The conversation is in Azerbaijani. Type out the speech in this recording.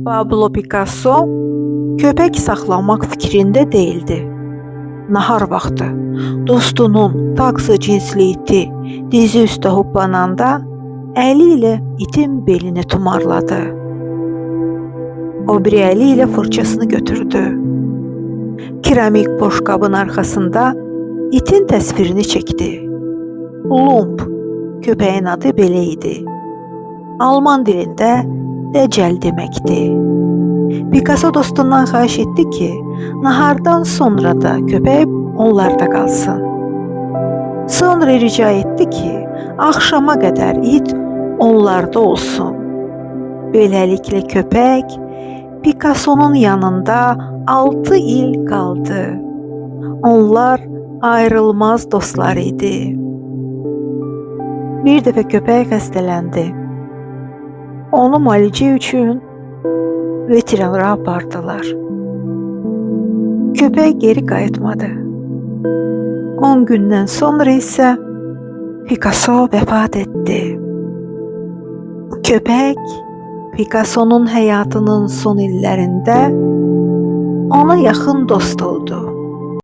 Pablo Picasso köpək saxlamaq fikrində değildi. Nahar vaxtı dostunun taksi cinsli iti dizi üstə hoppananda əli ilə itin belini tumarladı. O biri əli ilə fırçasını götürdü. Keramik boşqabın arxasında itin təsvirini çəkdi. Lump, köpəyin adı belə idi. Alman dilində dəcəl deməkdir. Picasso dostundan xahiş etdi ki, nahardan sonra da köpək onlarda qalsın. Sonra rica etdi ki, axşama qədər it onlarda olsun. Beləliklə köpək Picassonun yanında 6 il qaldı. Onlar ayrılmaz dostlar idi. Bir dəfə köpək xəstələndi. Onu müalicə üçün veterinara apardılar. Köpək geri qayıtmadı. 10 gündən sonra isə Picasso vəfat etdi. Köpək Picassonun həyatının son illərində ona yaxın dost oldu.